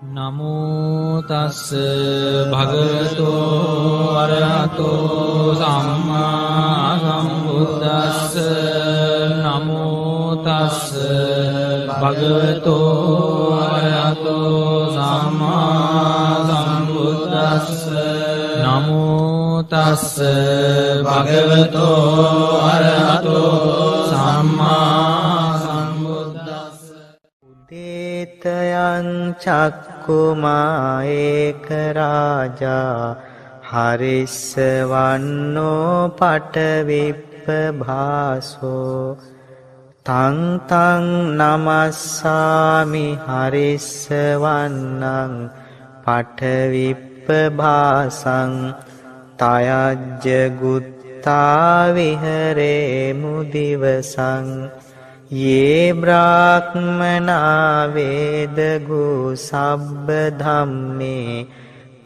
නමෝ තස්ස භගවතෝ අරහතෝ සම්මා සම්බුද්දස්ස නමෝ තස්ස භගවතෝ අරහතෝ සම්මා සම්බුද්දස්ස නමෝ තස්ස භගවතෝ අරහතෝ සම්මා සම්බුද්දස්ස උදේතයං චක්කුමා ඒක රාජා හරිස්සවන්නෝ පටවිප්පභාසෝ තං තං නමස්සාමි හරිස්සවන්නං පටවිප්පභාසං තයජ්ජ ගුත්තා විහරේ මුදිවසං ये ब्राह्मणा वेदगु सब्ब धम्मे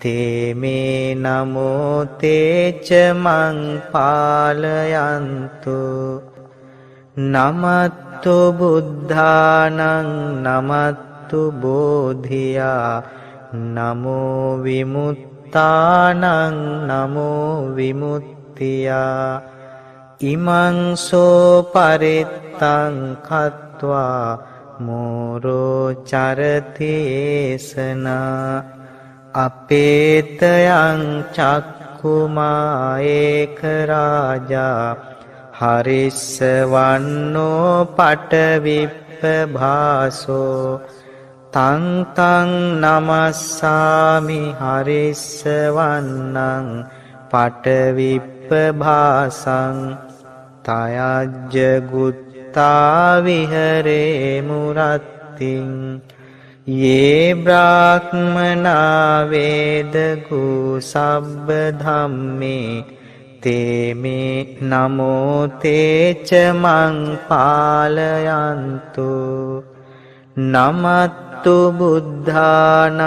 ते मे नमो ते च मं पालयन्तु नमत्तु बुद्धानं नमत्तु बोधिया नमो विमुत्तानं नमो विमुत्तिया ඉමං සෝ පරිත්තං කତ୍වා මෝරෝ චරති ඒසනා අපේතයං චක්කුමා ඒක රාජා හරිස්සවන්නෝ පටවිප්පභාසෝ තං තං නමස්සාමි හරිස්සවන්නං පටවිප්පභාසං තයජ්ජ ගුත්තා විහරේ මුරත්තිං යේ බ්‍රාහ්මනා වේදගු සබ්බ ධම්මේ තේ මේ නමෝ තේ ච මං පාලයන්තු නමත්තු බුද්ධානං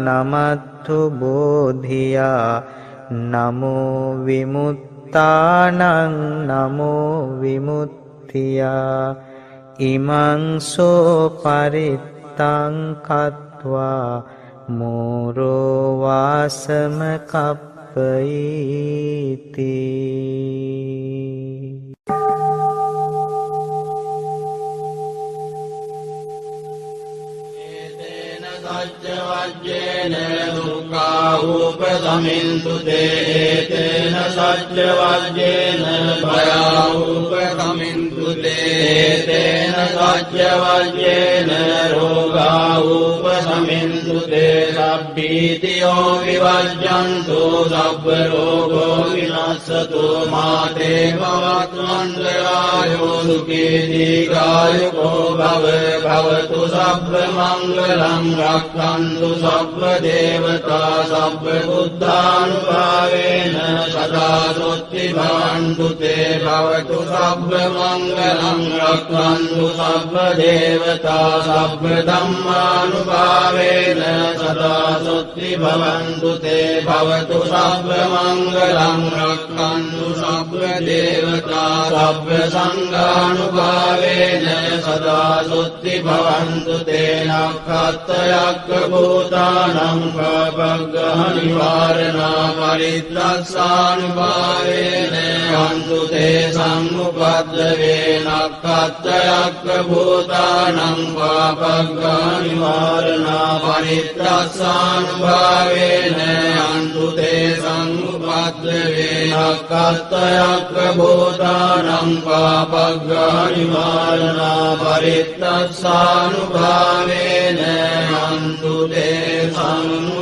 නමත්තු බෝධියා නමෝ විමුත්තානං නමෝ විමුත්තියා ඉමං සෝ පරිත්තං කତ୍වා මෝරෝ වාසම කප්පයිති සච්චවජ්ජේන දුක්ඛා උපසමින්තු තේතේන සච්චවජ්ජේන භයා උපසමින්තු තේතේන සච්චවජ්ජේන රෝගා උපසමින්තු තේ සබ්බීතියෝ විවජ්ජන්තු සබ්බ රෝගෝ විනාශතු මාතේ භවතු මංගලායෝ සුඛී දීඝායුකෝ භවතු සබ්බ මංගලං රක්ඛන්තු සබ්බ දේවතා සබ්බ බුද්ධානුභාවේන සදා සොත්ති භවන්තු තේ භවතු සබ්බ මංගලං රක්ඛන්තු සබ්බ දේවතා සබ්බ ධම්මානුභාවේන සදා සොත්ති භවන්තු තේ භවතු සබ්බ මංගලං රක්ඛන්තු සබ්බ දේවතා සබ්බ සංඝානුභාවේන සදා සොත්ති භවන්තු තේ නක්ඛත්තයක්ඛ භූතානං පබග්ගහ නිවාරණා පරිත්‍රස්සානුභාවේන අන්තු තේ සම්මුපද්දවේ නක්ඛත්තයක්ඛ භූතානං පබග්ගහ නිවාරණා පරිත්‍රස්සානුභාවේන අන්තු තේ සම්මුපද්දවේ නක්ඛත්තයක්ඛ භූතානං පබග්ගහ නිවාරණා පරිත්‍රස්සානුභාවේන අන්තු තේ සම්මුපද්දවේ